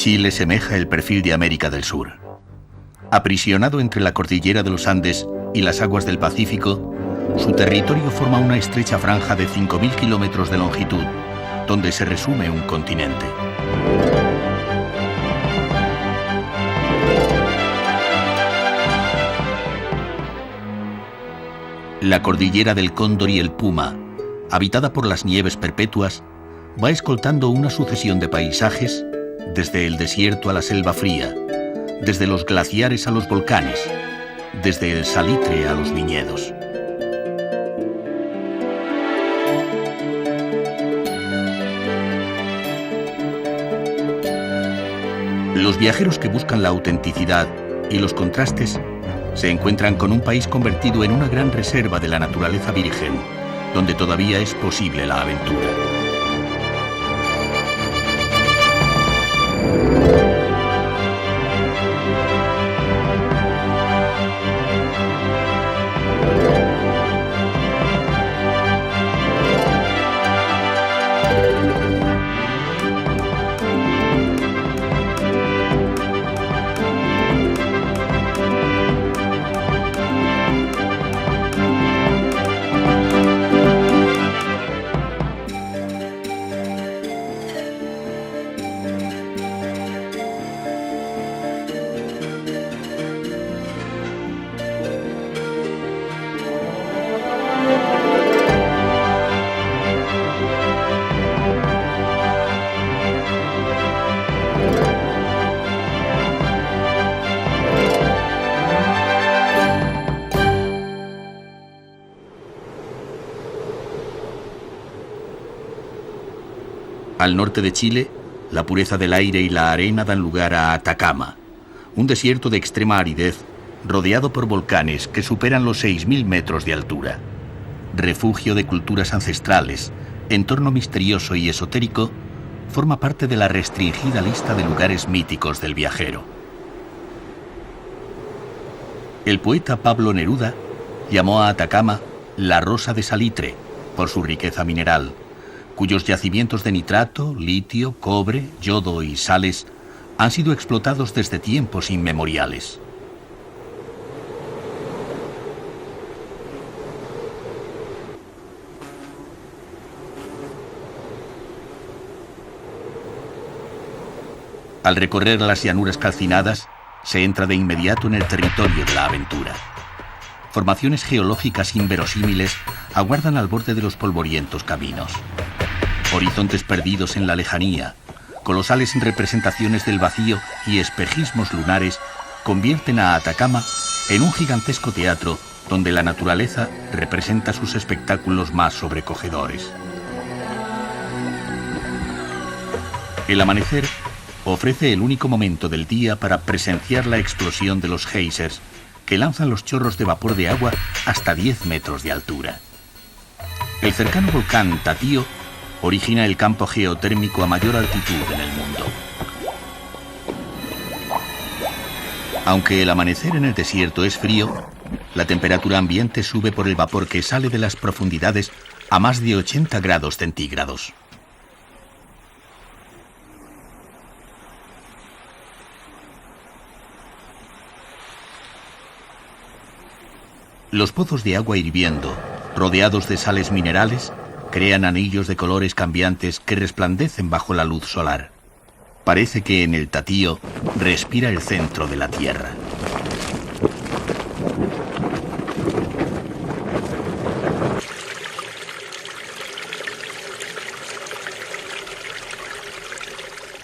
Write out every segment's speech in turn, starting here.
Chile semeja el perfil de América del Sur. Aprisionado entre la cordillera de los Andes y las aguas del Pacífico, su territorio forma una estrecha franja de 5.000 kilómetros de longitud, donde se resume un continente. La cordillera del Cóndor y el Puma, habitada por las nieves perpetuas, va escoltando una sucesión de paisajes desde el desierto a la selva fría, desde los glaciares a los volcanes, desde el salitre a los viñedos. Los viajeros que buscan la autenticidad y los contrastes se encuentran con un país convertido en una gran reserva de la naturaleza virgen, donde todavía es posible la aventura. Al norte de Chile, la pureza del aire y la arena dan lugar a Atacama, un desierto de extrema aridez rodeado por volcanes que superan los 6.000 metros de altura. Refugio de culturas ancestrales, entorno misterioso y esotérico, forma parte de la restringida lista de lugares míticos del viajero. El poeta Pablo Neruda llamó a Atacama la Rosa de Salitre por su riqueza mineral, cuyos yacimientos de nitrato, litio, cobre, yodo y sales han sido explotados desde tiempos inmemoriales. Al recorrer las llanuras calcinadas, se entra de inmediato en el territorio de la aventura. Formaciones geológicas inverosímiles aguardan al borde de los polvorientos caminos. Horizontes perdidos en la lejanía, colosales representaciones del vacío y espejismos lunares convierten a Atacama en un gigantesco teatro donde la naturaleza representa sus espectáculos más sobrecogedores. El amanecer ofrece el único momento del día para presenciar la explosión de los geysers que lanzan los chorros de vapor de agua hasta 10 metros de altura. El cercano volcán Tatío origina el campo geotérmico a mayor altitud en el mundo. Aunque el amanecer en el desierto es frío, la temperatura ambiente sube por el vapor que sale de las profundidades a más de 80 grados centígrados. Los pozos de agua hirviendo, rodeados de sales minerales, crean anillos de colores cambiantes que resplandecen bajo la luz solar. Parece que en el Tatío respira el centro de la Tierra.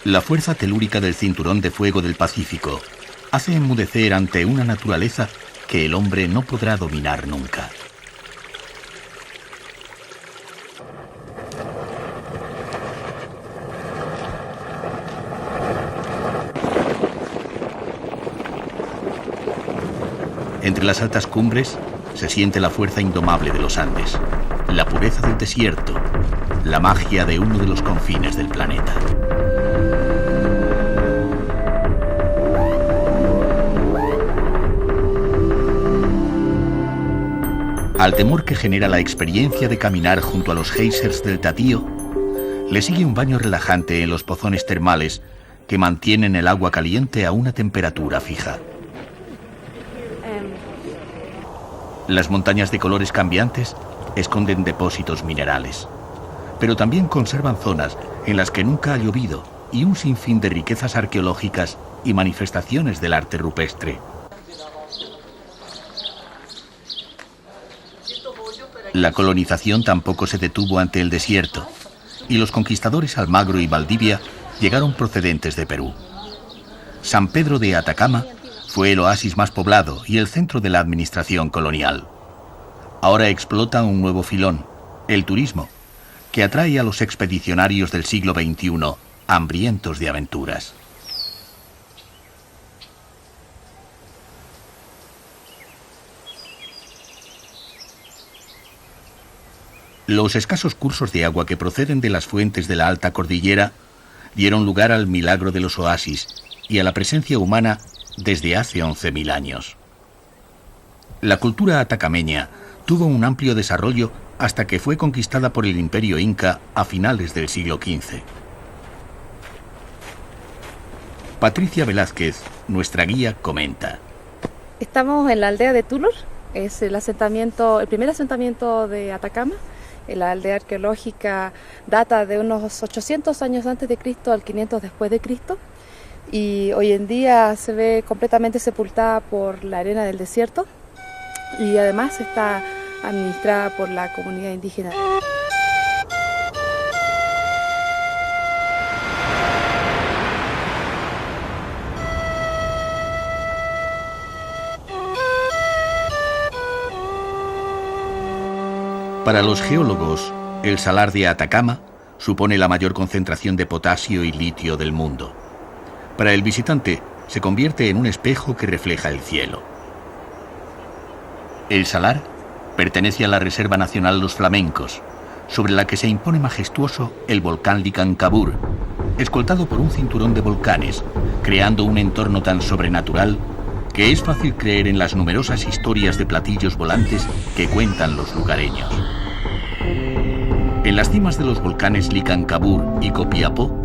La fuerza telúrica del cinturón de fuego del Pacífico hace enmudecer ante una naturaleza que el hombre no podrá dominar nunca. Entre las altas cumbres se siente la fuerza indomable de los Andes, la pureza del desierto, la magia de uno de los confines del planeta. Al temor que genera la experiencia de caminar junto a los geysers del Tatío, le sigue un baño relajante en los pozones termales que mantienen el agua caliente a una temperatura fija. Las montañas de colores cambiantes esconden depósitos minerales, pero también conservan zonas en las que nunca ha llovido y un sinfín de riquezas arqueológicas y manifestaciones del arte rupestre. La colonización tampoco se detuvo ante el desierto, y los conquistadores Almagro y Valdivia llegaron procedentes de Perú. San Pedro de Atacama fue el oasis más poblado y el centro de la administración colonial. Ahora explota un nuevo filón, el turismo, que atrae a los expedicionarios del siglo XXI, hambrientos de aventuras. Los escasos cursos de agua que proceden de las fuentes de la alta cordillera dieron lugar al milagro de los oasis y a la presencia humana desde hace 11.000 años. La cultura atacameña tuvo un amplio desarrollo hasta que fue conquistada por el Imperio Inca a finales del siglo XV. Patricia Velázquez, nuestra guía, comenta. Estamos en la aldea de Tulur, es el primer asentamiento de Atacama. La aldea arqueológica data de unos 800 años antes de Cristo al 500 después de Cristo, y hoy en día se ve completamente sepultada por la arena del desierto, y además está administrada por la comunidad indígena. Para los geólogos, el salar de Atacama supone la mayor concentración de potasio y litio del mundo. Para el visitante, se convierte en un espejo que refleja el cielo. El salar pertenece a la Reserva Nacional Los Flamencos, sobre la que se impone majestuoso el volcán Licancabur, escoltado por un cinturón de volcanes, creando un entorno tan sobrenatural que es fácil creer en las numerosas historias de platillos volantes que cuentan los lugareños. En las cimas de los volcanes Licancabur y Copiapó,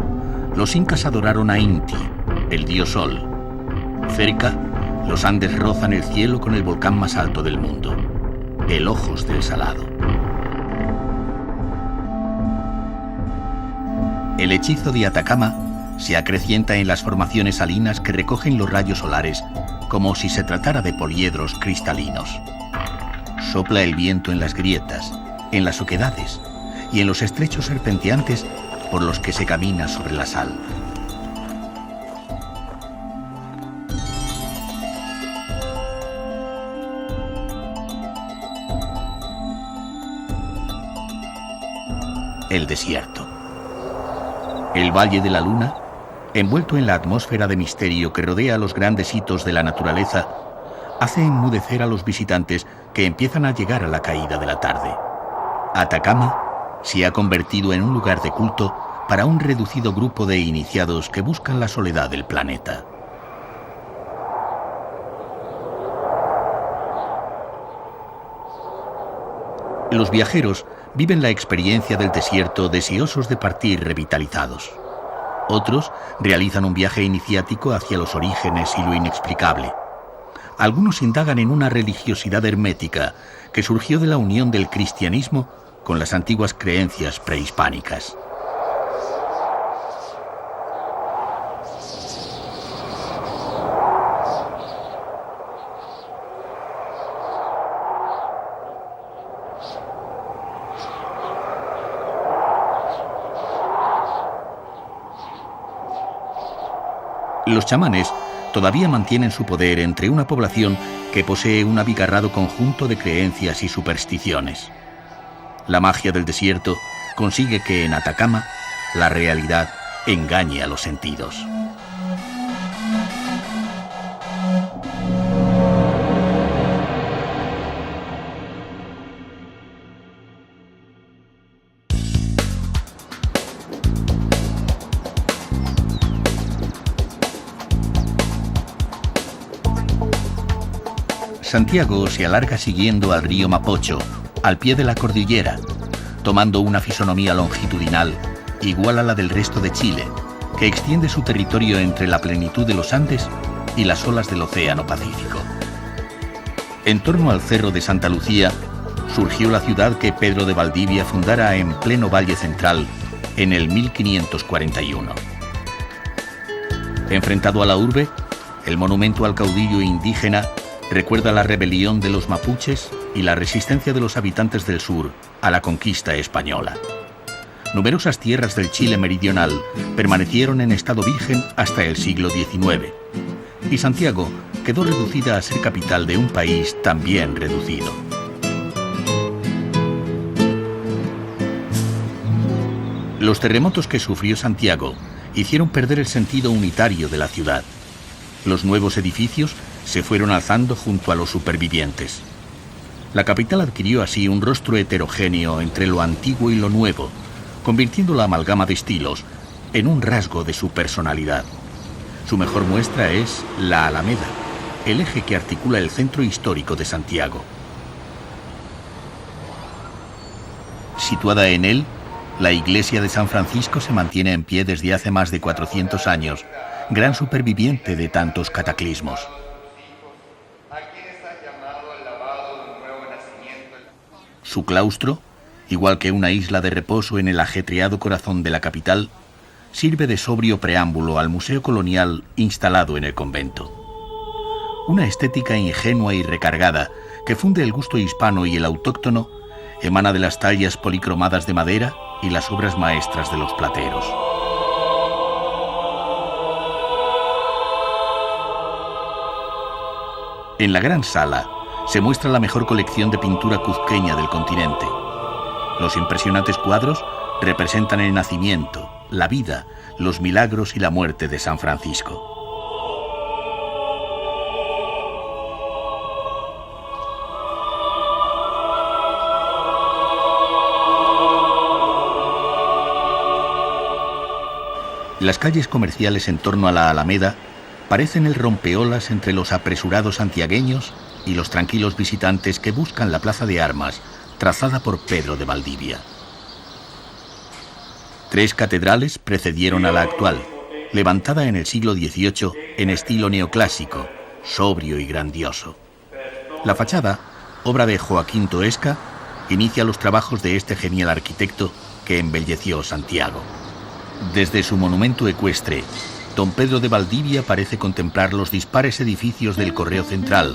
los incas adoraron a Inti, el dios sol. Cerca, los Andes rozan el cielo con el volcán más alto del mundo, el Ojos del Salado. El hechizo de Atacama se acrecienta en las formaciones salinas que recogen los rayos solares como si se tratara de poliedros cristalinos. Sopla el viento en las grietas, en las oquedades y en los estrechos serpenteantes por los que se camina sobre la sal. El desierto. El Valle de la Luna, envuelto en la atmósfera de misterio que rodea los grandes hitos de la naturaleza, hace enmudecer a los visitantes que empiezan a llegar a la caída de la tarde. Atacama se ha convertido en un lugar de culto para un reducido grupo de iniciados que buscan la soledad del planeta. Los viajeros viven la experiencia del desierto deseosos de partir revitalizados. Otros realizan un viaje iniciático hacia los orígenes y lo inexplicable. Algunos indagan en una religiosidad hermética que surgió de la unión del cristianismo con las antiguas creencias prehispánicas. Los chamanes todavía mantienen su poder entre una población que posee un abigarrado conjunto de creencias y supersticiones. La magia del desierto consigue que en Atacama la realidad engañe a los sentidos. Santiago se alarga siguiendo al río Mapocho, al pie de la cordillera, tomando una fisonomía longitudinal igual a la del resto de Chile, que extiende su territorio entre la plenitud de los Andes y las olas del Océano Pacífico. En torno al Cerro de Santa Lucía surgió la ciudad que Pedro de Valdivia fundara en pleno Valle Central en el 1541. Enfrentado a la urbe, el monumento al caudillo indígena recuerda la rebelión de los mapuches y la resistencia de los habitantes del sur a la conquista española. Numerosas tierras del Chile meridional permanecieron en estado virgen hasta el siglo XIX, y Santiago quedó reducida a ser capital de un país también reducido. Los terremotos que sufrió Santiago hicieron perder el sentido unitario de la ciudad. Los nuevos edificios se fueron alzando junto a los supervivientes. La capital adquirió así un rostro heterogéneo entre lo antiguo y lo nuevo, convirtiendo la amalgama de estilos en un rasgo de su personalidad. Su mejor muestra es la Alameda, el eje que articula el centro histórico de Santiago. Situada en él, la iglesia de San Francisco se mantiene en pie desde hace más de 400 años, gran superviviente de tantos cataclismos. Su claustro, igual que una isla de reposo en el ajetreado corazón de la capital, sirve de sobrio preámbulo al museo colonial instalado en el convento. Una estética ingenua y recargada que funde el gusto hispano y el autóctono emana de las tallas policromadas de madera y las obras maestras de los plateros. En la gran sala se muestra la mejor colección de pintura cuzqueña del continente. Los impresionantes cuadros representan el nacimiento, la vida, los milagros y la muerte de San Francisco. Las calles comerciales en torno a la Alameda parecen el rompeolas entre los apresurados santiagueños y los tranquilos visitantes que buscan la plaza de armas trazada por Pedro de Valdivia. 3 catedrales precedieron a la actual, levantada en el siglo XVIII en estilo neoclásico, sobrio y grandioso. La fachada, obra de Joaquín Toesca, inicia los trabajos de este genial arquitecto que embelleció Santiago. Desde su monumento ecuestre, don Pedro de Valdivia parece contemplar los dispares edificios del Correo Central,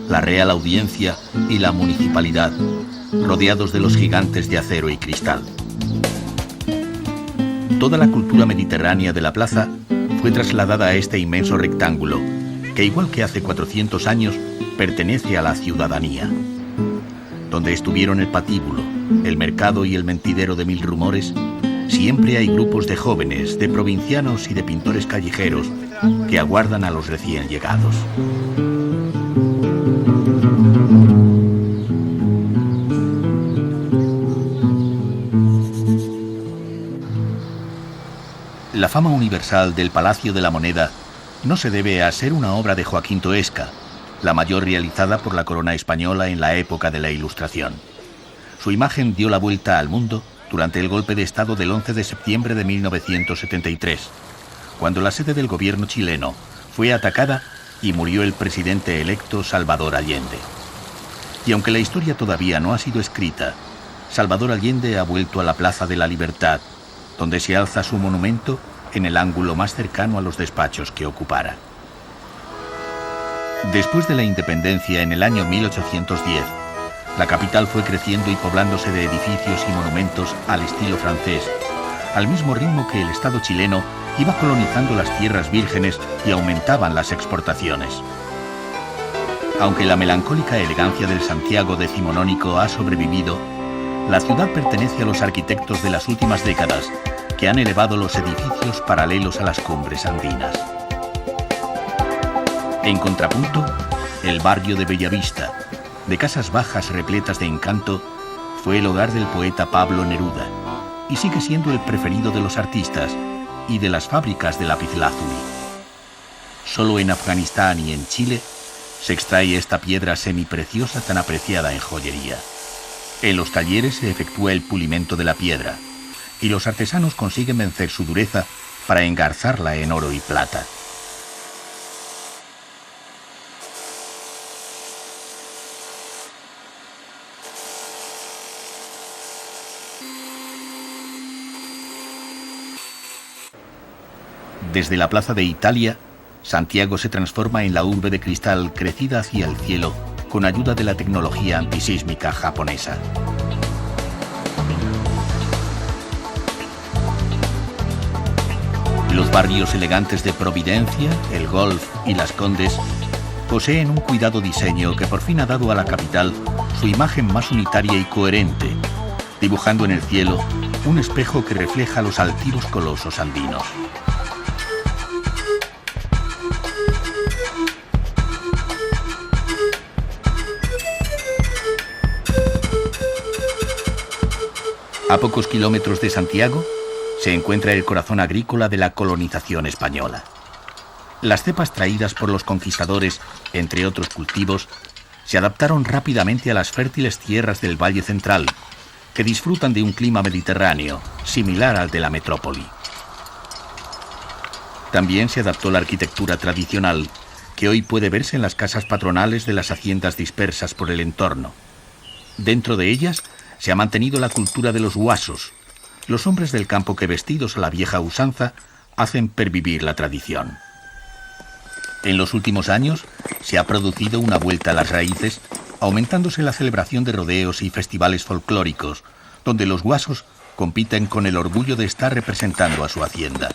la Real Audiencia y la Municipalidad, rodeados de los gigantes de acero y cristal. Toda la cultura mediterránea de la plaza fue trasladada a este inmenso rectángulo, que igual que hace 400 años, pertenece a la ciudadanía. Donde estuvieron el patíbulo, el mercado y el mentidero de mil rumores, siempre hay grupos de jóvenes, de provincianos y de pintores callejeros que aguardan a los recién llegados. La fama universal del Palacio de la Moneda no se debe a ser una obra de Joaquín Toesca, la mayor realizada por la corona española en la época de la Ilustración. Su imagen dio la vuelta al mundo durante el golpe de Estado del 11 de septiembre de 1973, cuando la sede del gobierno chileno fue atacada y murió el presidente electo Salvador Allende. Y aunque la historia todavía no ha sido escrita, Salvador Allende ha vuelto a la Plaza de la Libertad, donde se alza su monumento en el ángulo más cercano a los despachos que ocupara. Después de la independencia en el año 1810, la capital fue creciendo y poblándose de edificios y monumentos al estilo francés, al mismo ritmo que el Estado chileno iba colonizando las tierras vírgenes y aumentaban las exportaciones. Aunque la melancólica elegancia del Santiago decimonónico ha sobrevivido, la ciudad pertenece a los arquitectos de las últimas décadas que han elevado los edificios paralelos a las cumbres andinas. En contrapunto, el barrio de Bellavista, de casas bajas repletas de encanto, fue el hogar del poeta Pablo Neruda y sigue siendo el preferido de los artistas y de las fábricas de lapislázuli. Solo en Afganistán y en Chile se extrae esta piedra semipreciosa tan apreciada en joyería. En los talleres se efectúa el pulimento de la piedra y los artesanos consiguen vencer su dureza para engarzarla en oro y plata. Desde la Plaza de Italia, Santiago se transforma en la urbe de cristal crecida hacia el cielo con ayuda de la tecnología antisísmica japonesa. Los barrios elegantes de Providencia, El Golf y Las Condes poseen un cuidado diseño que por fin ha dado a la capital su imagen más unitaria y coherente, dibujando en el cielo un espejo que refleja los altivos colosos andinos. A pocos kilómetros de Santiago se encuentra el corazón agrícola de la colonización española. Las cepas traídas por los conquistadores, entre otros cultivos, se adaptaron rápidamente a las fértiles tierras del Valle Central, que disfrutan de un clima mediterráneo, similar al de la metrópoli. También se adaptó la arquitectura tradicional, que hoy puede verse en las casas patronales de las haciendas dispersas por el entorno. Dentro de ellas se ha mantenido la cultura de los huasos, los hombres del campo que, vestidos a la vieja usanza, hacen pervivir la tradición. En los últimos años se ha producido una vuelta a las raíces, aumentándose la celebración de rodeos y festivales folclóricos, donde los huasos compiten con el orgullo de estar representando a su hacienda.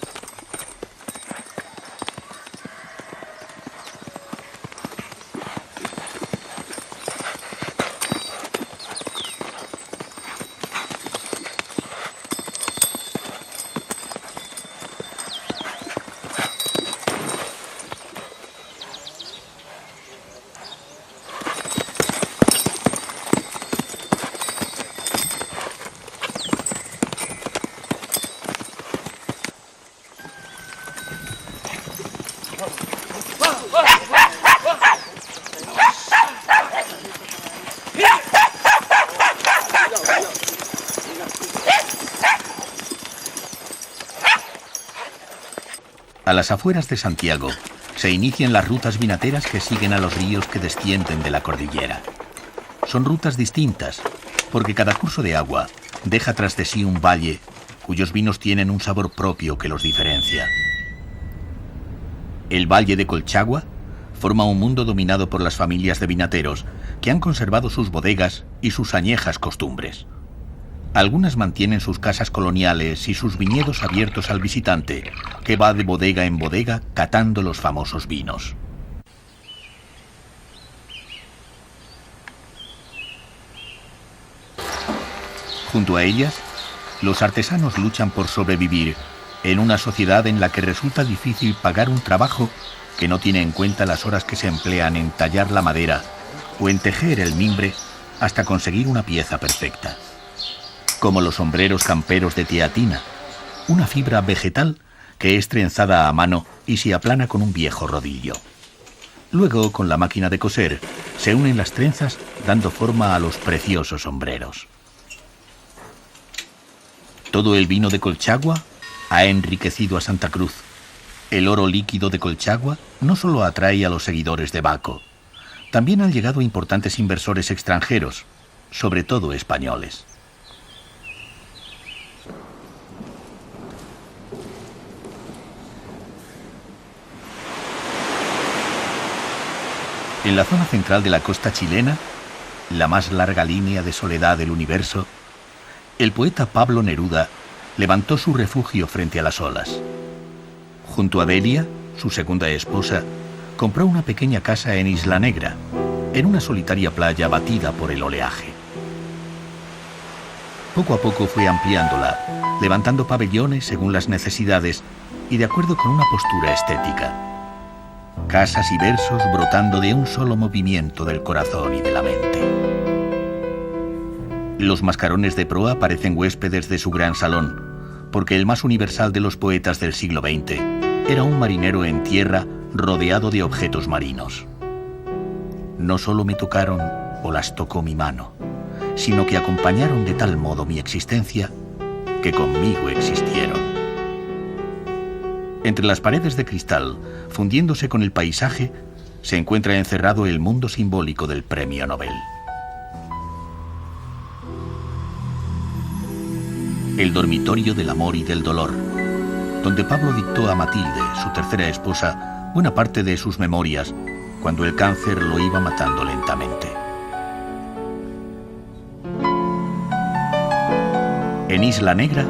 A las afueras de Santiago se inician las rutas vinateras que siguen a los ríos que descienden de la cordillera. Son rutas distintas, porque cada curso de agua deja tras de sí un valle cuyos vinos tienen un sabor propio que los diferencia. El Valle de Colchagua forma un mundo dominado por las familias de vinateros que han conservado sus bodegas y sus añejas costumbres. Algunas mantienen sus casas coloniales y sus viñedos abiertos al visitante, que va de bodega en bodega catando los famosos vinos. Junto a ellas, los artesanos luchan por sobrevivir en una sociedad en la que resulta difícil pagar un trabajo que no tiene en cuenta las horas que se emplean en tallar la madera o en tejer el mimbre hasta conseguir una pieza perfecta. Como los sombreros camperos de teatina, una fibra vegetal que es trenzada a mano y se aplana con un viejo rodillo. Luego, con la máquina de coser, se unen las trenzas dando forma a los preciosos sombreros. Todo el vino de Colchagua ha enriquecido a Santa Cruz. El oro líquido de Colchagua no solo atrae a los seguidores de Baco, también han llegado importantes inversores extranjeros, sobre todo españoles. En la zona central de la costa chilena, la más larga línea de soledad del universo, el poeta Pablo Neruda levantó su refugio frente a las olas. Junto a Delia, su segunda esposa, compró una pequeña casa en Isla Negra, en una solitaria playa batida por el oleaje. Poco a poco fue ampliándola, levantando pabellones según las necesidades y de acuerdo con una postura estética. Casas y versos brotando de un solo movimiento del corazón y de la mente. Los mascarones de proa parecen huéspedes de su gran salón, porque el más universal de los poetas del siglo XX era un marinero en tierra rodeado de objetos marinos. No solo me tocaron o las tocó mi mano, sino que acompañaron de tal modo mi existencia que conmigo existieron. Entre las paredes de cristal, fundiéndose con el paisaje, se encuentra encerrado el mundo simbólico del Premio Nobel. El dormitorio del amor y del dolor, donde Pablo dictó a Matilde, su tercera esposa, buena parte de sus memorias, cuando el cáncer lo iba matando lentamente. En Isla Negra,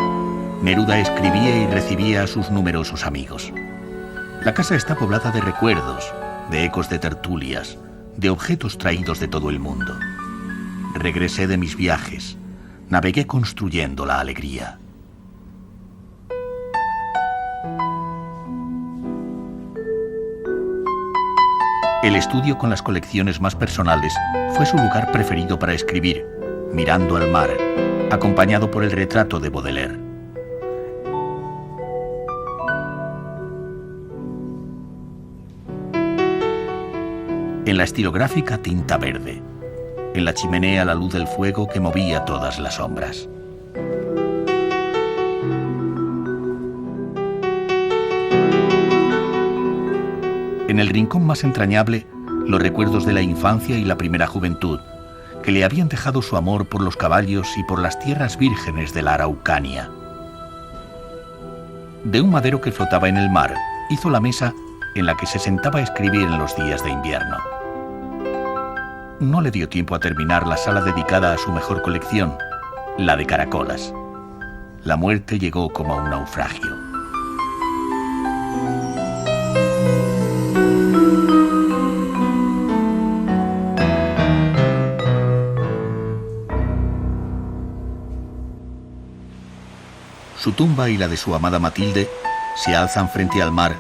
Neruda escribía y recibía a sus numerosos amigos. La casa está poblada de recuerdos, de ecos de tertulias, de objetos traídos de todo el mundo. Regresé de mis viajes, navegué construyendo la alegría. El estudio con las colecciones más personales fue su lugar preferido para escribir, mirando al mar, acompañado por el retrato de Baudelaire. En la estilográfica tinta verde, en la chimenea la luz del fuego que movía todas las sombras. En el rincón más entrañable, los recuerdos de la infancia y la primera juventud, que le habían dejado su amor por los caballos y por las tierras vírgenes de la Araucanía. De un madero que flotaba en el mar, hizo la mesa en la que se sentaba a escribir en los días de invierno. No le dio tiempo a terminar la sala dedicada a su mejor colección, la de caracolas. La muerte llegó como un naufragio. Su tumba y la de su amada Matilde se alzan frente al mar,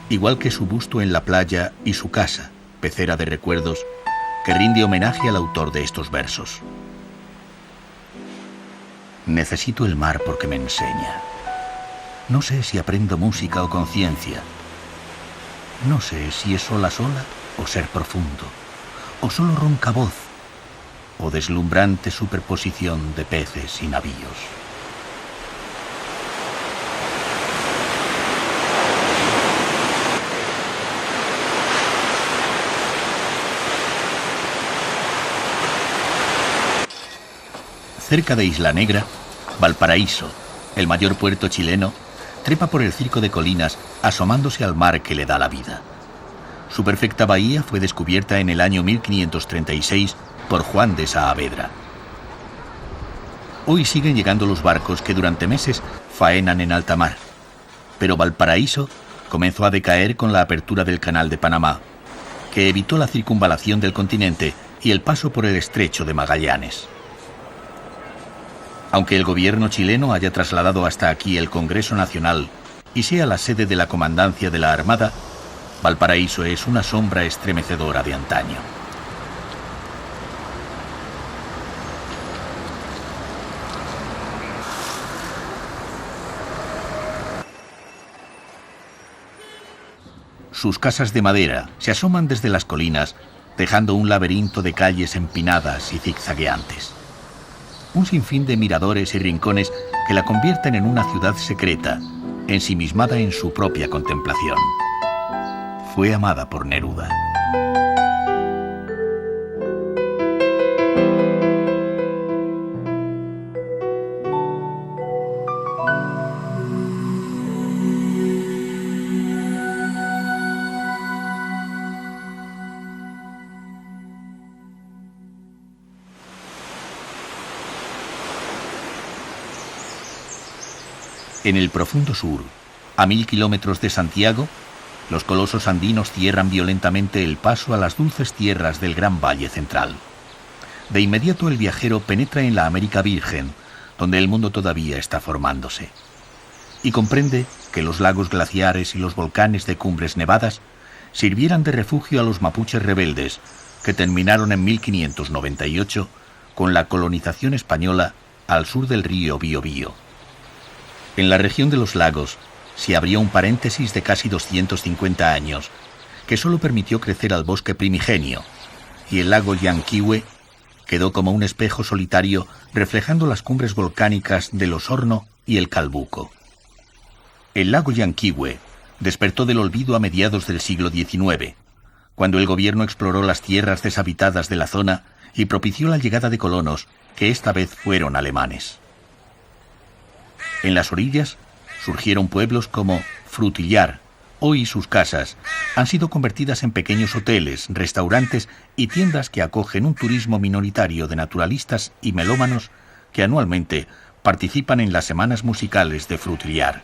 igual que su busto en la playa y su casa, pecera de recuerdos, que rinde homenaje al autor de estos versos. Necesito el mar porque me enseña. No sé si aprendo música o conciencia. No sé si es ola sola o ser profundo, o solo ronca voz, o deslumbrante superposición de peces y navíos. Cerca de Isla Negra, Valparaíso, el mayor puerto chileno, trepa por el circo de colinas asomándose al mar que le da la vida. Su perfecta bahía fue descubierta en el año 1536 por Juan de Saavedra. Hoy siguen llegando los barcos que durante meses faenan en alta mar, pero Valparaíso comenzó a decaer con la apertura del Canal de Panamá, que evitó la circunvalación del continente y el paso por el Estrecho de Magallanes. Aunque el gobierno chileno haya trasladado hasta aquí el Congreso Nacional y sea la sede de la Comandancia de la Armada, Valparaíso es una sombra estremecedora de antaño. Sus casas de madera se asoman desde las colinas, dejando un laberinto de calles empinadas y zigzagueantes. Un sinfín de miradores y rincones que la convierten en una ciudad secreta, ensimismada en su propia contemplación. Fue amada por Neruda. En el profundo sur, a 1000 kilómetros de Santiago, los colosos andinos cierran violentamente el paso a las dulces tierras del Gran Valle Central. De inmediato el viajero penetra en la América Virgen, donde el mundo todavía está formándose, y comprende que los lagos glaciares y los volcanes de cumbres nevadas sirvieran de refugio a los mapuches rebeldes, que terminaron en 1598 con la colonización española al sur del río Biobío. En la región de los lagos se abrió un paréntesis de casi 250 años, que solo permitió crecer al bosque primigenio, y el lago Llanquihue quedó como un espejo solitario reflejando las cumbres volcánicas del Osorno y el Calbuco. El lago Llanquihue despertó del olvido a mediados del siglo XIX, cuando el gobierno exploró las tierras deshabitadas de la zona y propició la llegada de colonos, que esta vez fueron alemanes. En las orillas surgieron pueblos como Frutillar. Hoy sus casas han sido convertidas en pequeños hoteles, restaurantes y tiendas que acogen un turismo minoritario de naturalistas y melómanos que anualmente participan en las semanas musicales de Frutillar.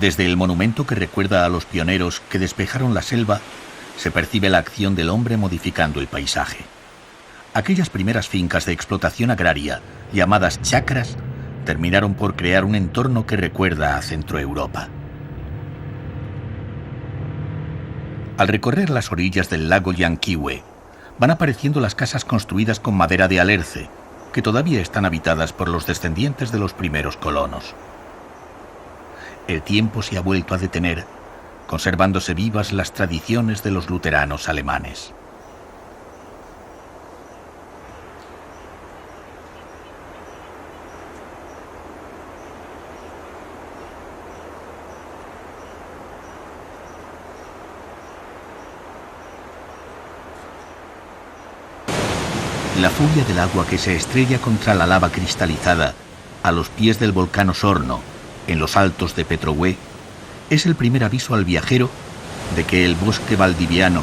Desde el monumento que recuerda a los pioneros que despejaron la selva, se percibe la acción del hombre modificando el paisaje. Aquellas primeras fincas de explotación agraria, llamadas chacras, terminaron por crear un entorno que recuerda a Centroeuropa. Al recorrer las orillas del lago Llanquihue, van apareciendo las casas construidas con madera de alerce, que todavía están habitadas por los descendientes de los primeros colonos. El tiempo se ha vuelto a detener, conservándose vivas las tradiciones de los luteranos alemanes. La furia del agua que se estrella contra la lava cristalizada a los pies del volcán Osorno, en los altos de Petrohue, es el primer aviso al viajero de que el bosque valdiviano,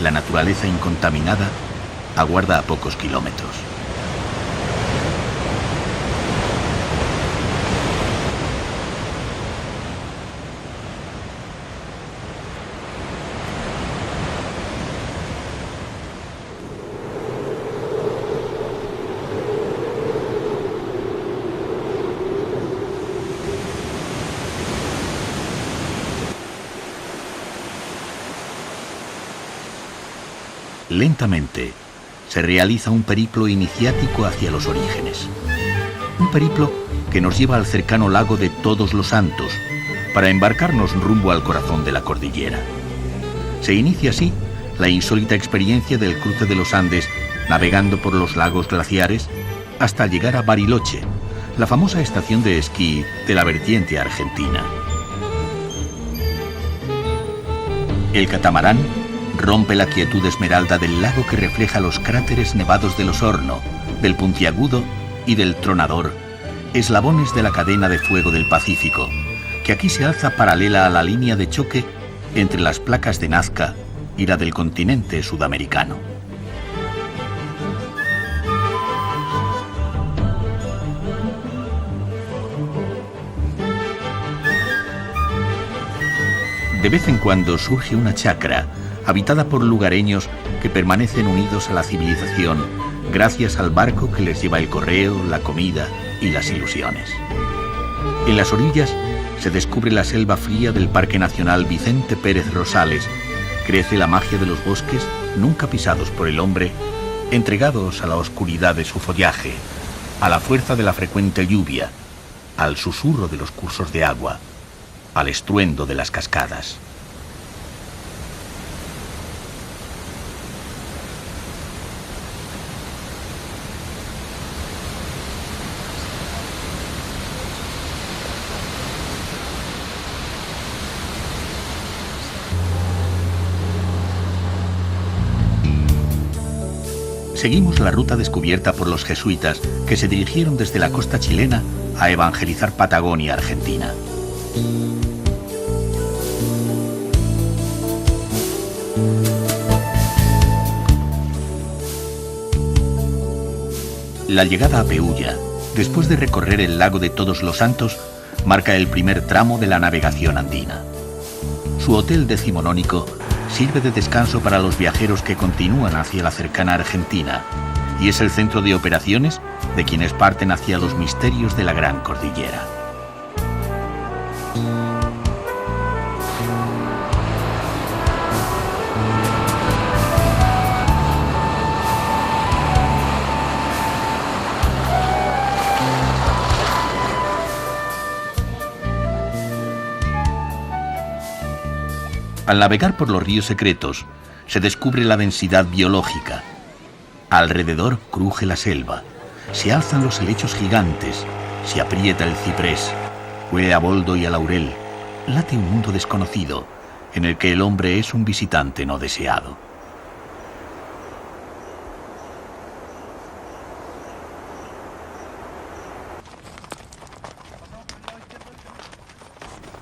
la naturaleza incontaminada, aguarda a pocos kilómetros. Lentamente, se realiza un periplo iniciático hacia los orígenes. Un periplo que nos lleva al cercano lago de Todos los Santos, para embarcarnos rumbo al corazón de la cordillera. Se inicia así la insólita experiencia del cruce de los Andes, navegando por los lagos glaciares, hasta llegar a Bariloche, la famosa estación de esquí de la vertiente argentina. El catamarán rompe la quietud esmeralda del lago que refleja los cráteres nevados del Osorno, del Puntiagudo y del Tronador, eslabones de la cadena de fuego del Pacífico, que aquí se alza paralela a la línea de choque entre las placas de Nazca y la del continente sudamericano. De vez en cuando surge una chacra habitada por lugareños que permanecen unidos a la civilización gracias al barco que les lleva el correo, la comida y las ilusiones. En las orillas se descubre la selva fría del Parque Nacional Vicente Pérez Rosales. Crece la magia de los bosques nunca pisados por el hombre, entregados a la oscuridad de su follaje, a la fuerza de la frecuente lluvia, al susurro de los cursos de agua, al estruendo de las cascadas. Seguimos la ruta descubierta por los jesuitas que se dirigieron desde la costa chilena a evangelizar Patagonia, Argentina. La llegada a Pehulla, después de recorrer el lago de Todos los Santos, marca el primer tramo de la navegación andina. Su hotel decimonónico sirve de descanso para los viajeros que continúan hacia la cercana Argentina y es el centro de operaciones de quienes parten hacia los misterios de la Gran Cordillera. Al navegar por los ríos secretos, se descubre la densidad biológica. Alrededor cruje la selva, se alzan los helechos gigantes, se aprieta el ciprés, huele a boldo y a laurel, late un mundo desconocido en el que el hombre es un visitante no deseado.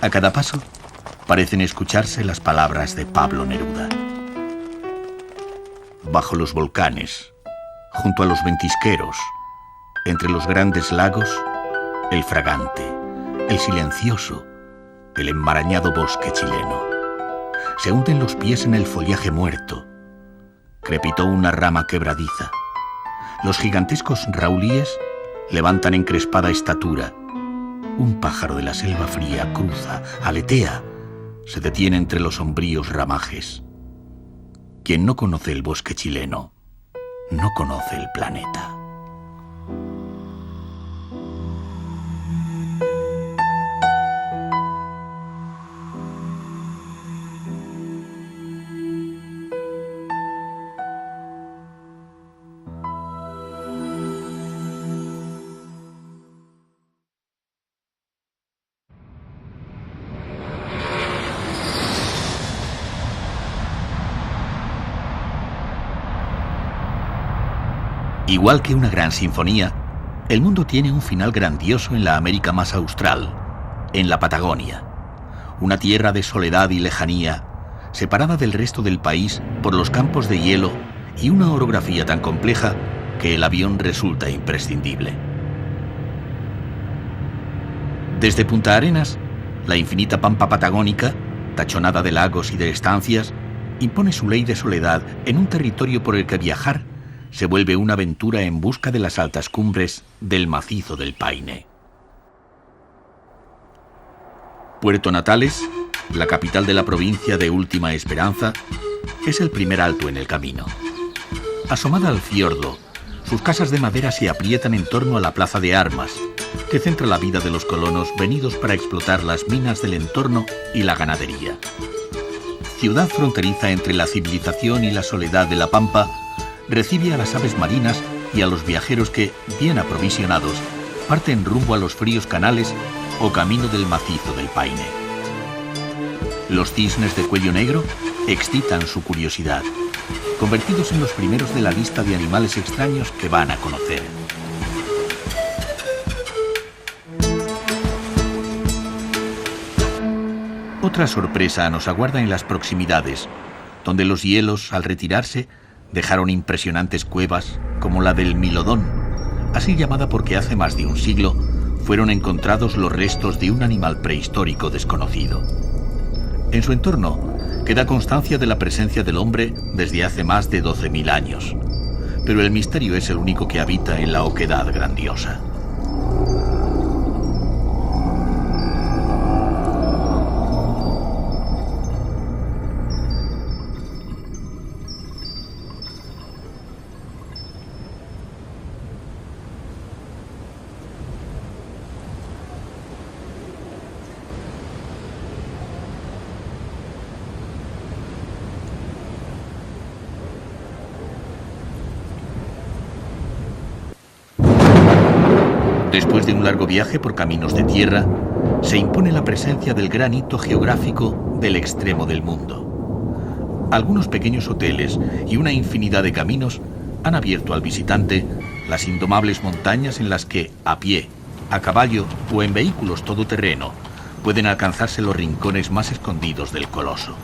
A cada paso parecen escucharse las palabras de Pablo Neruda. Bajo los volcanes, junto a los ventisqueros, entre los grandes lagos, el fragante, el silencioso, el enmarañado bosque chileno. Se hunden los pies en el follaje muerto. Crepitó una rama quebradiza. Los gigantescos raulíes levantan encrespada estatura. Un pájaro de la selva fría cruza, aletea, se detiene entre los sombríos ramajes. Quien no conoce el bosque chileno, no conoce el planeta. Igual que una gran sinfonía, el mundo tiene un final grandioso en la América más austral, en la Patagonia, una tierra de soledad y lejanía, separada del resto del país por los campos de hielo y una orografía tan compleja que el avión resulta imprescindible. Desde Punta Arenas, la infinita pampa patagónica, tachonada de lagos y de estancias, impone su ley de soledad en un territorio por el que viajar se vuelve una aventura en busca de las altas cumbres del macizo del Paine. Puerto Natales, la capital de la provincia de Última Esperanza, es el primer alto en el camino. Asomada al fiordo, sus casas de madera se aprietan en torno a la plaza de armas, que centra la vida de los colonos venidos para explotar las minas del entorno y la ganadería. Ciudad fronteriza entre la civilización y la soledad de la pampa, recibe a las aves marinas y a los viajeros que, bien aprovisionados, parten rumbo a los fríos canales o camino del macizo del Paine. Los cisnes de cuello negro excitan su curiosidad, convertidos en los primeros de la lista de animales extraños que van a conocer. Otra sorpresa nos aguarda en las proximidades, donde los hielos, al retirarse, dejaron impresionantes cuevas como la del Milodón, así llamada porque hace más de un siglo fueron encontrados los restos de un animal prehistórico desconocido. En su entorno queda constancia de la presencia del hombre desde hace más de 12.000 años, pero el misterio es el único que habita en la oquedad grandiosa. Después de un largo viaje por caminos de tierra, se impone la presencia del gran hito geográfico del extremo del mundo. Algunos pequeños hoteles y una infinidad de caminos han abierto al visitante las indomables montañas en las que, a pie, a caballo o en vehículos todoterreno, pueden alcanzarse los rincones más escondidos del coloso.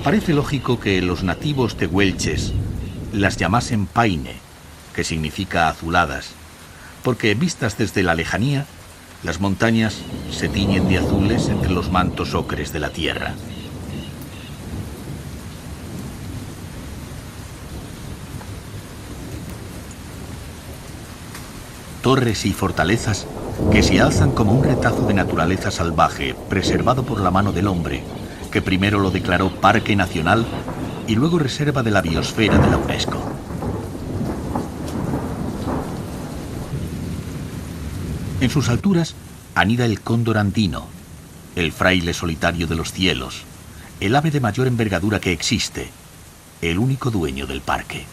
Parece lógico que los nativos tehuelches las llamasen Paine, que significa azuladas, porque vistas desde la lejanía, las montañas se tiñen de azules entre los mantos ocres de la tierra. Torres y fortalezas que se alzan como un retazo de naturaleza salvaje preservado por la mano del hombre, que primero lo declaró Parque Nacional y luego Reserva de la Biosfera de la UNESCO. En sus alturas anida el cóndor andino, el fraile solitario de los cielos, el ave de mayor envergadura que existe, el único dueño del parque.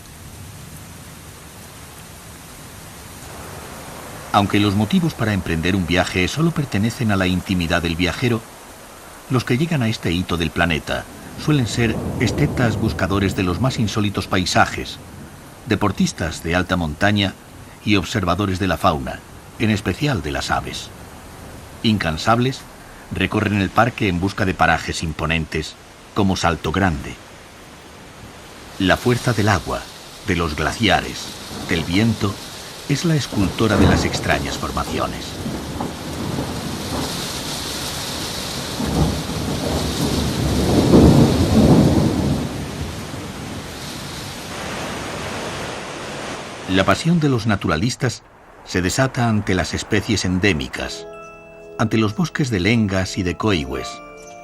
Aunque los motivos para emprender un viaje solo pertenecen a la intimidad del viajero, los que llegan a este hito del planeta suelen ser estetas buscadores de los más insólitos paisajes, deportistas de alta montaña y observadores de la fauna, en especial de las aves. Incansables, recorren el parque en busca de parajes imponentes como Salto Grande. La fuerza del agua, de los glaciares, del viento, es la escultora de las extrañas formaciones. La pasión de los naturalistas se desata ante las especies endémicas, ante los bosques de lengas y de coigües,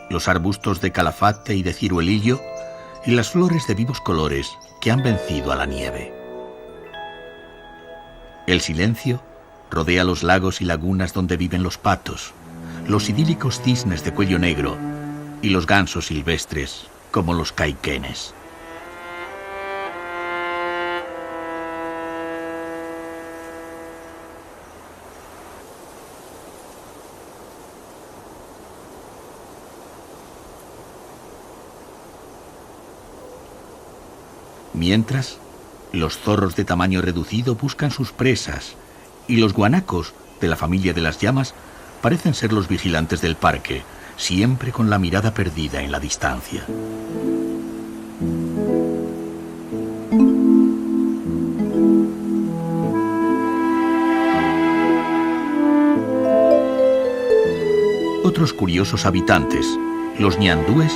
los arbustos de calafate y de ciruelillo y las flores de vivos colores que han vencido a la nieve. El silencio rodea los lagos y lagunas donde viven los patos, los idílicos cisnes de cuello negro y los gansos silvestres como los caiquenes. Mientras, los zorros de tamaño reducido buscan sus presas y los guanacos, de la familia de las llamas, parecen ser los vigilantes del parque, siempre con la mirada perdida en la distancia. Otros curiosos habitantes, los ñandúes,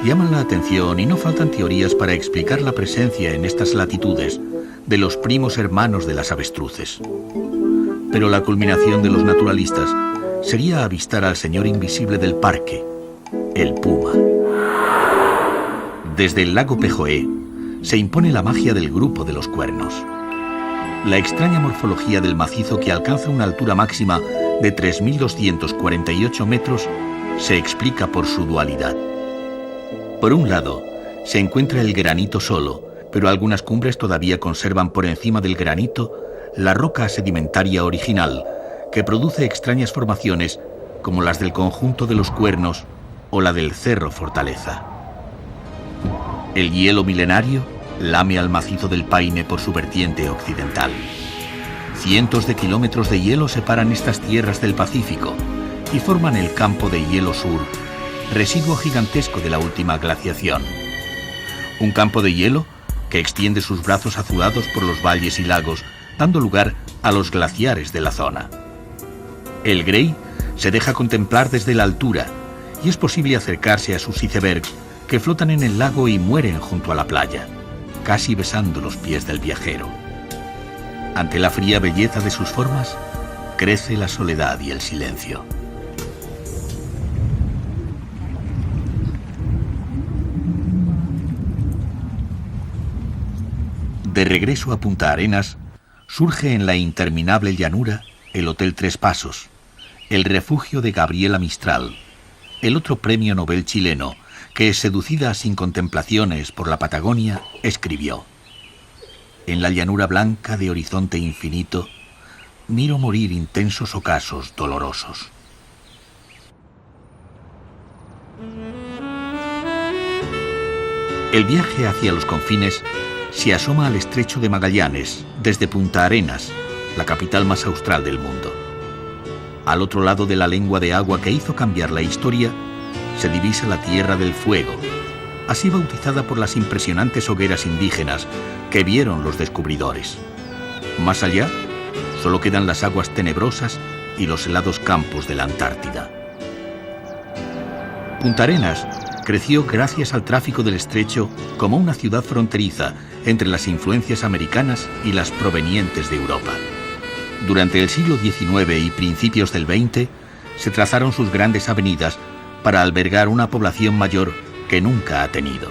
llaman la atención y no faltan teorías para explicar la presencia en estas latitudes de los primos hermanos de las avestruces. Pero la culminación de los naturalistas sería avistar al señor invisible del parque, el puma. Desde el lago Pejoé se impone la magia del grupo de los cuernos. La extraña morfología del macizo, que alcanza una altura máxima de 3.248 metros, se explica por su dualidad. Por un lado, se encuentra el granito solo, pero algunas cumbres todavía conservan por encima del granito la roca sedimentaria original, que produce extrañas formaciones como las del conjunto de los cuernos o la del Cerro Fortaleza. El hielo milenario lame al macizo del Paine por su vertiente occidental. Cientos de kilómetros de hielo separan estas tierras del Pacífico y forman el campo de hielo sur, residuo gigantesco de la última glaciación. Un campo de hielo que extiende sus brazos azulados por los valles y lagos, dando lugar a los glaciares de la zona. El Grey se deja contemplar desde la altura y es posible acercarse a sus icebergs que flotan en el lago y mueren junto a la playa, casi besando los pies del viajero. Ante la fría belleza de sus formas, crece la soledad y el silencio. De regreso a Punta Arenas, surge en la interminable llanura el Hotel Tres Pasos, el refugio de Gabriela Mistral, el otro premio Nobel chileno, que, seducida sin contemplaciones por la Patagonia, escribió: «En la llanura blanca de horizonte infinito, miro morir intensos ocasos dolorosos». El viaje hacia los confines se asoma al estrecho de Magallanes desde Punta Arenas, la capital más austral del mundo. Al otro lado de la lengua de agua que hizo cambiar la historia, se divisa la Tierra del Fuego, así bautizada por las impresionantes hogueras indígenas que vieron los descubridores. Más allá, solo quedan las aguas tenebrosas y los helados campos de la Antártida. Punta Arenas creció gracias al tráfico del estrecho como una ciudad fronteriza entre las influencias americanas y las provenientes de Europa. Durante el siglo XIX y principios del XX se trazaron sus grandes avenidas para albergar una población mayor que nunca ha tenido.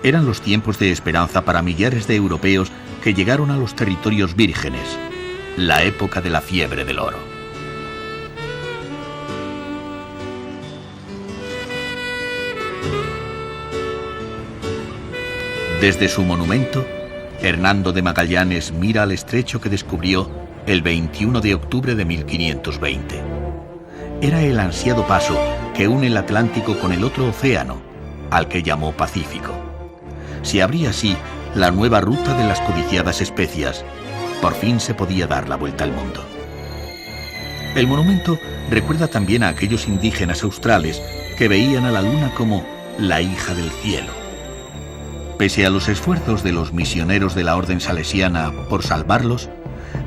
Eran los tiempos de esperanza para millares de europeos que llegaron a los territorios vírgenes, la época de la fiebre del oro. Desde su monumento, Hernando de Magallanes mira al estrecho que descubrió el 21 de octubre de 1520. Era el ansiado paso que une el Atlántico con el otro océano, al que llamó Pacífico. Se abría así la nueva ruta de las codiciadas especias. Por fin se podía dar la vuelta al mundo. El monumento recuerda también a aquellos indígenas australes que veían a la luna como la hija del cielo. Pese a los esfuerzos de los misioneros de la Orden Salesiana por salvarlos,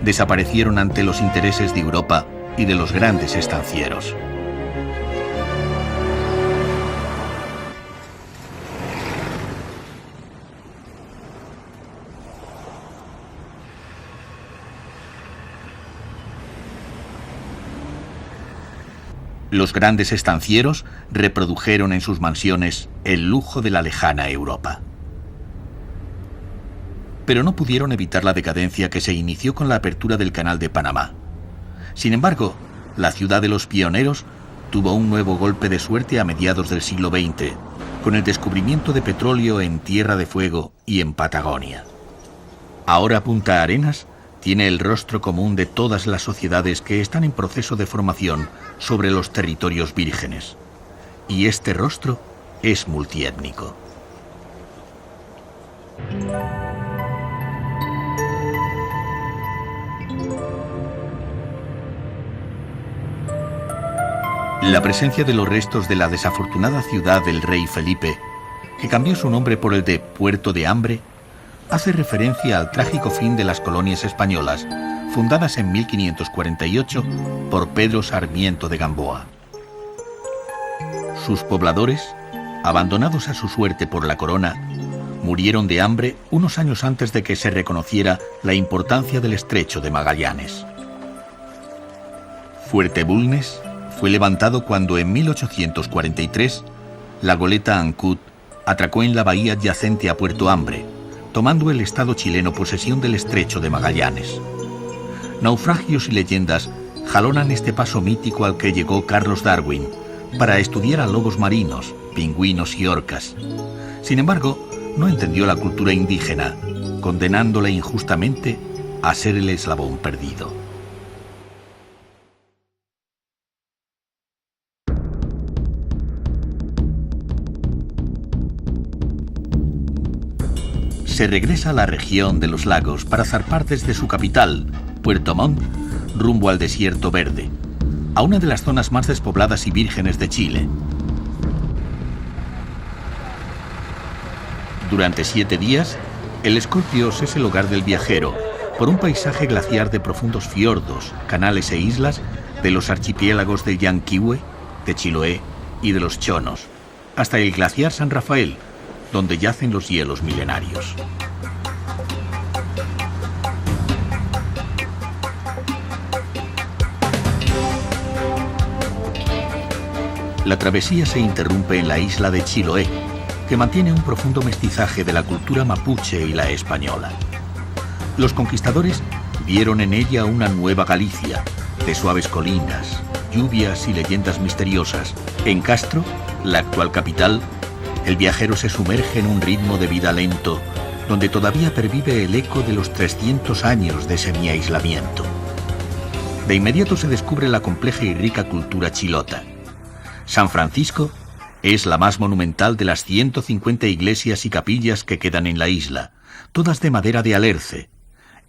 desaparecieron ante los intereses de Europa y de los grandes estancieros. Los grandes estancieros reprodujeron en sus mansiones el lujo de la lejana Europa. Pero no pudieron evitar la decadencia que se inició con la apertura del Canal de Panamá. Sin embargo, la ciudad de los pioneros tuvo un nuevo golpe de suerte a mediados del siglo XX, con el descubrimiento de petróleo en Tierra de Fuego y en Patagonia. Ahora Punta Arenas tiene el rostro común de todas las sociedades que están en proceso de formación sobre los territorios vírgenes. Y este rostro es multiétnico. La presencia de los restos de la desafortunada ciudad del rey Felipe, que cambió su nombre por el de Puerto de Hambre, hace referencia al trágico fin de las colonias españolas, fundadas en 1548 por Pedro Sarmiento de Gamboa. Sus pobladores, abandonados a su suerte por la corona, murieron de hambre unos años antes de que se reconociera la importancia del Estrecho de Magallanes. Fuerte Bulnes fue levantado cuando en 1843 la goleta Ancud atracó en la bahía adyacente a Puerto Hambre, tomando el Estado chileno posesión del Estrecho de Magallanes. Naufragios y leyendas jalonan este paso mítico al que llegó Carlos Darwin para estudiar a lobos marinos, pingüinos y orcas. Sin embargo, no entendió la cultura indígena, condenándola injustamente a ser el eslabón perdido. Se regresa a la región de los lagos para zarpar desde su capital, Puerto Montt, rumbo al Desierto Verde, a una de las zonas más despobladas y vírgenes de Chile. Durante 7 días, el Scorpios es el hogar del viajero, por un paisaje glaciar de profundos fiordos, canales e islas de los archipiélagos de Llanquihue, de Chiloé y de los Chonos, hasta el glaciar San Rafael, donde yacen los hielos milenarios. La travesía se interrumpe en la isla de Chiloé, que mantiene un profundo mestizaje de la cultura mapuche y la española. Los conquistadores vieron en ella una nueva Galicia, de suaves colinas, lluvias y leyendas misteriosas. En Castro, la actual capital, el viajero se sumerge en un ritmo de vida lento, donde todavía pervive el eco de los 300 años de semi-aislamiento. De inmediato se descubre la compleja y rica cultura chilota. San Francisco es la más monumental de las 150 iglesias y capillas que quedan en la isla, todas de madera de alerce,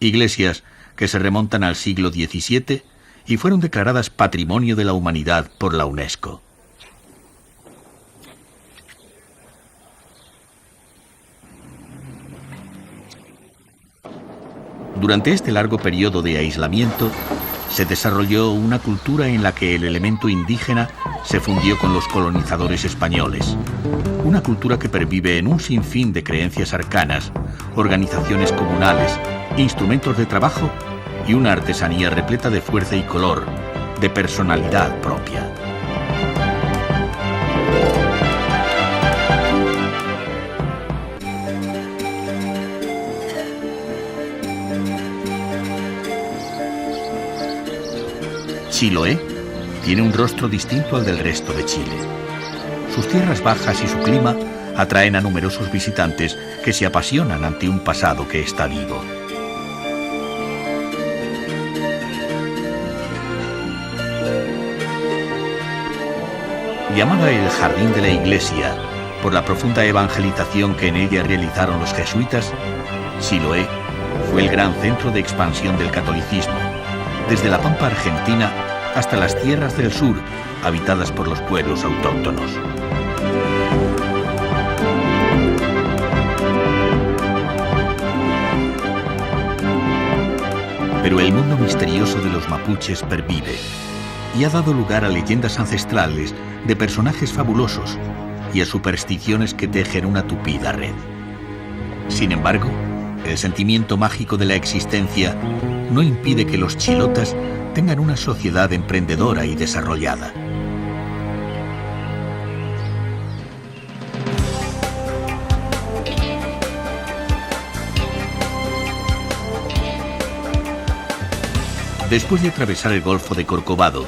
iglesias que se remontan al siglo XVII y fueron declaradas Patrimonio de la Humanidad por la UNESCO. Durante este largo periodo de aislamiento, se desarrolló una cultura en la que el elemento indígena se fundió con los colonizadores españoles. Una cultura que pervive en un sinfín de creencias arcanas, organizaciones comunales, instrumentos de trabajo y una artesanía repleta de fuerza y color, de personalidad propia. Chiloé tiene un rostro distinto al del resto de Chile. sus tierras bajas y su clima atraen a numerosos visitantes que se apasionan ante un pasado que está vivo. Llamada el Jardín de la Iglesia por la profunda evangelización que en ella realizaron los jesuitas, Siloé fue el gran centro de expansión del catolicismo, desde la pampa argentina hasta las tierras del sur, habitadas por los pueblos autóctonos. Pero el mundo misterioso de los mapuches pervive y ha dado lugar a leyendas ancestrales de personajes fabulosos y a supersticiones que tejen una tupida red. Sin embargo, el sentimiento mágico de la existencia no impide que los chilotas tengan una sociedad emprendedora y desarrollada. Después de atravesar el Golfo de Corcovado,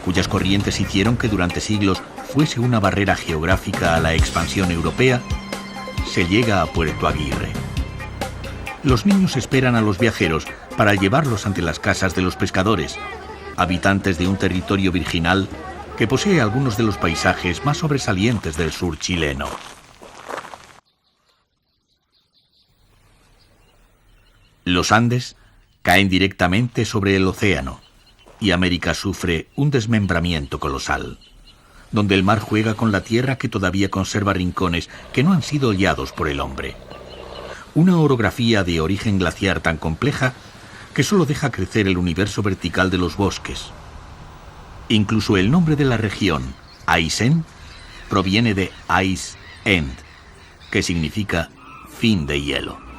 cuyas corrientes hicieron que durante siglos fuese una barrera geográfica a la expansión europea, se llega a Puerto Aguirre. Los niños esperan a los viajeros para llevarlos ante las casas de los pescadores, habitantes de un territorio virginal que posee algunos de los paisajes más sobresalientes del sur chileno. Los Andes caen directamente sobre el océano y América sufre un desmembramiento colosal, donde el mar juega con la tierra que todavía conserva rincones que no han sido hollados por el hombre. Una orografía de origen glaciar tan compleja que solo deja crecer el universo vertical de los bosques. Incluso el nombre de la región, Aysén, proviene de Ice End, que significa fin de hielo.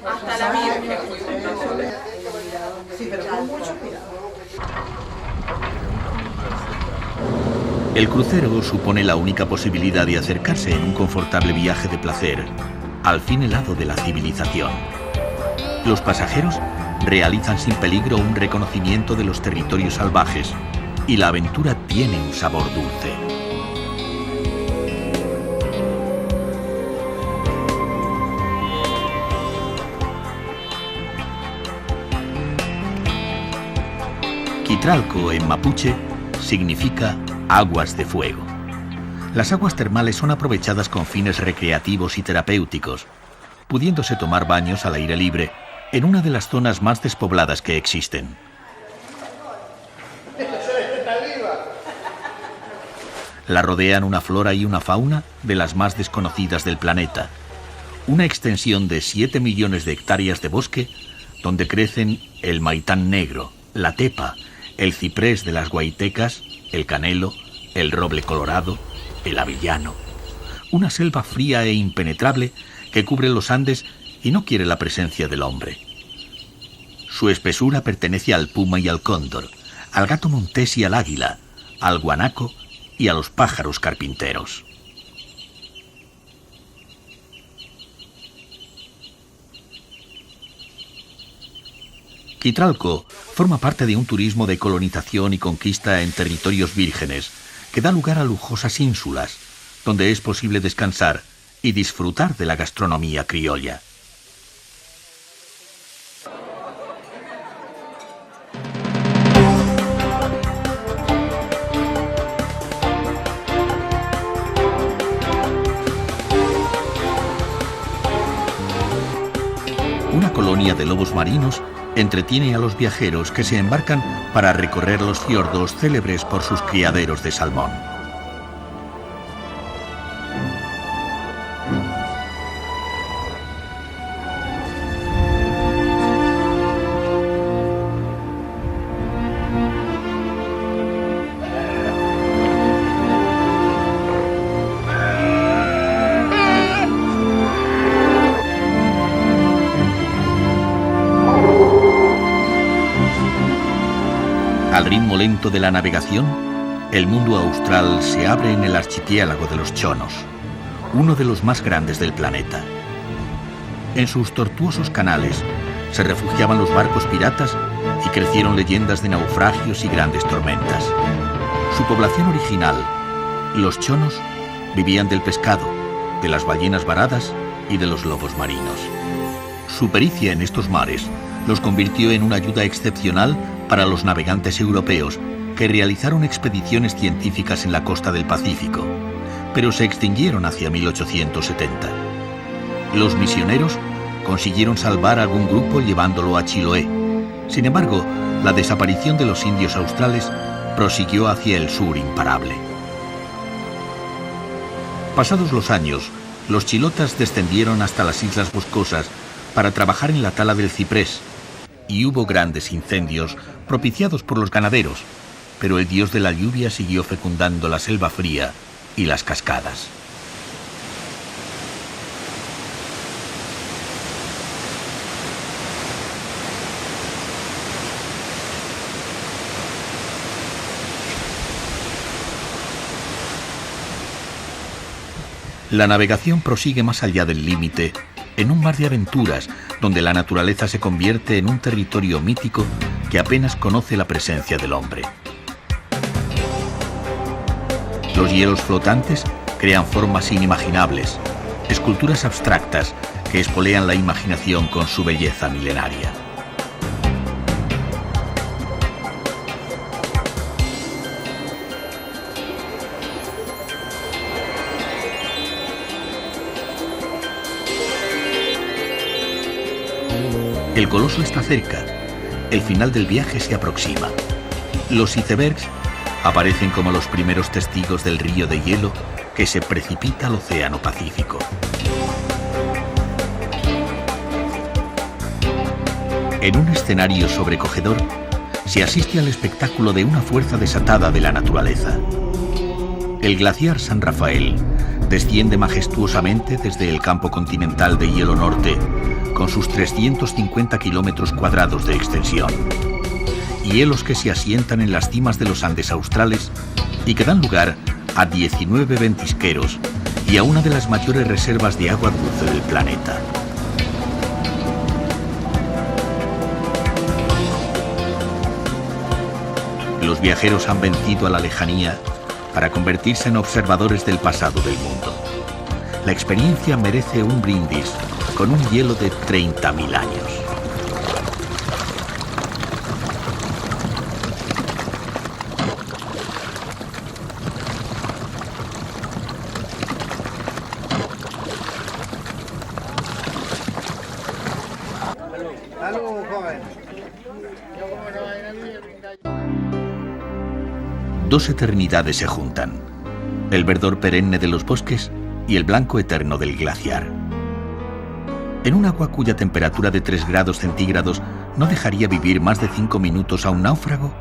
Hasta la Virgen. Sí, pero con mucho cuidado. El crucero supone la única posibilidad de acercarse en un confortable viaje de placer al fin helado de la civilización. Los pasajeros realizan sin peligro un reconocimiento de los territorios salvajes y la aventura tiene un sabor dulce. Quitralco en mapuche significa aguas de fuego. Las aguas termales son aprovechadas con fines recreativos y terapéuticos, pudiéndose tomar baños al aire libre en una de las zonas más despobladas que existen. La rodean una flora y una fauna de las más desconocidas del planeta, una extensión de 7 millones de hectáreas de bosque donde crecen el maitán negro, la tepa, el ciprés de las guaitecas, el canelo, el roble colorado, el avellano. Una selva fría e impenetrable que cubre los Andes y no quiere la presencia del hombre. Su espesura pertenece al puma y al cóndor, al gato montés y al águila, al guanaco y a los pájaros carpinteros. Quitralco forma parte de un turismo de colonización y conquista en territorios vírgenes que da lugar a lujosas ínsulas, donde es posible descansar y disfrutar de la gastronomía criolla. Una colonia de lobos marinos entretiene a los viajeros que se embarcan para recorrer los fiordos célebres por sus criaderos de salmón. Al ritmo lento de la navegación, El mundo austral se abre en el archipiélago de los Chonos, uno de los más grandes del planeta. En sus tortuosos canales se refugiaban los barcos piratas y crecieron leyendas de naufragios y grandes tormentas. Su población original, los chonos, vivían del pescado, de las ballenas varadas y de los lobos marinos. Su pericia en estos mares los convirtió en una ayuda excepcional para los navegantes europeos que realizaron expediciones científicas en la costa del Pacífico, pero se extinguieron hacia 1870. Los misioneros consiguieron salvar a algún grupo llevándolo a Chiloé. Sin embargo, la desaparición de los indios australes prosiguió hacia el sur imparable. Pasados los años, los chilotas descendieron hasta las islas boscosas para trabajar en la tala del ciprés, y hubo grandes incendios propiciados por los ganaderos, pero el dios de la lluvia siguió fecundando la selva fría y las cascadas. La navegación prosigue más allá del límite, en un mar de aventuras, donde la naturaleza se convierte en un territorio mítico que apenas conoce la presencia del hombre. Los hielos flotantes crean formas inimaginables, esculturas abstractas que espolean la imaginación con su belleza milenaria. El coloso está cerca. El final del viaje se aproxima. Los icebergs aparecen como los primeros testigos del río de hielo que se precipita al Océano Pacífico. En un escenario sobrecogedor, se asiste al espectáculo de una fuerza desatada de la naturaleza. El glaciar San Rafael desciende majestuosamente desde el campo continental de hielo norte, con sus 350 kilómetros cuadrados de extensión. Hielos que se asientan en las cimas de los Andes australes y que dan lugar a 19 ventisqueros y a una de las mayores reservas de agua dulce del planeta. Los viajeros han vencido a la lejanía para convertirse en observadores del pasado del mundo. La experiencia merece un brindis con un hielo de 30.000 años. Salud, joven. Dos eternidades se juntan: el verdor perenne de los bosques y el blanco eterno del glaciar. En un agua cuya temperatura de 3 grados centígrados no dejaría vivir más de 5 minutos a un náufrago,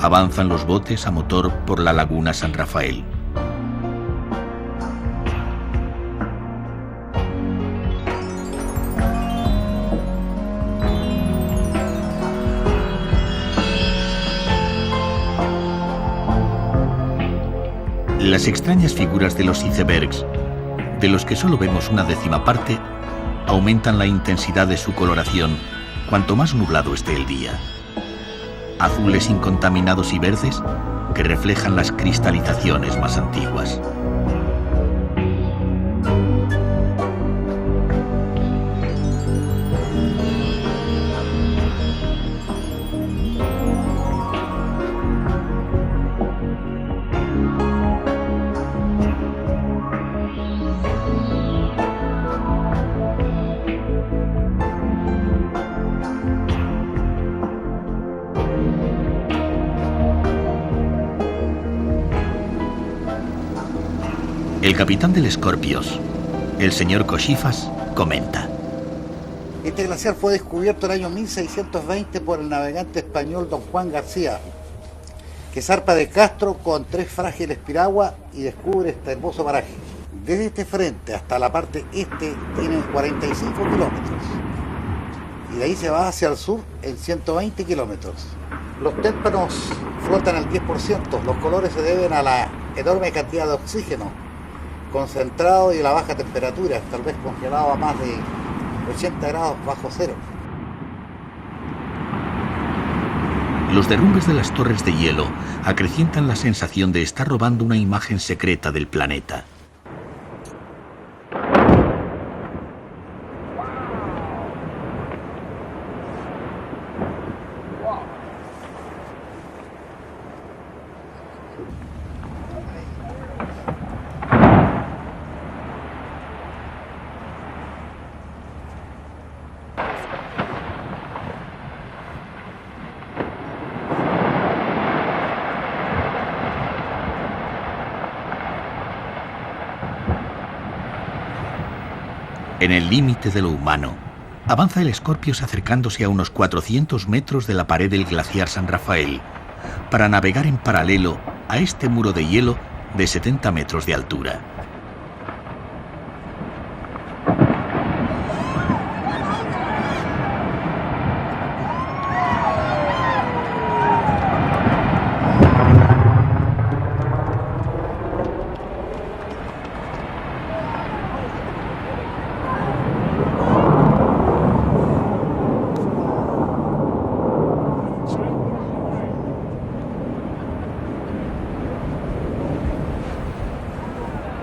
avanzan los botes a motor por la laguna San Rafael. Las extrañas figuras de los icebergs, de los que solo vemos una décima parte, aumentan la intensidad de su coloración cuanto más nublado esté el día. Azules incontaminados y verdes que reflejan las cristalizaciones más antiguas. El capitán del Scorpios, el señor Cochifas, comenta: Este glaciar fue descubierto en el año 1620 por el navegante español don Juan García, que zarpa de Castro con 3 frágiles piraguas y descubre este hermoso paraje. Desde este frente hasta la parte este tienen 45 kilómetros y de ahí se va hacia el sur en 120 kilómetros. Los témpanos flotan al 10%. Los colores se deben a la enorme cantidad de oxígeno concentrado y la baja temperatura, tal vez congelado a más de 80 grados bajo cero. Los derrumbes de las torres de hielo acrecientan la sensación de estar robando una imagen secreta del planeta. En el límite de lo humano, avanza el Scorpius acercándose a unos 400 metros de la pared del glaciar San Rafael para navegar en paralelo a este muro de hielo de 70 metros de altura.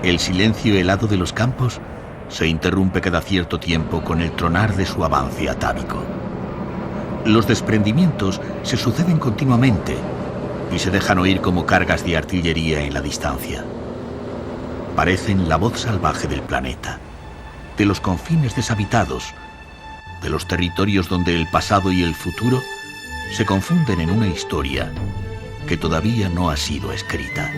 El silencio helado de los campos se interrumpe cada cierto tiempo con el tronar de su avance atávico. Los desprendimientos se suceden continuamente y se dejan oír como cargas de artillería en la distancia. Parecen la voz salvaje del planeta, de los confines deshabitados, de los territorios donde el pasado y el futuro se confunden en una historia que todavía no ha sido escrita.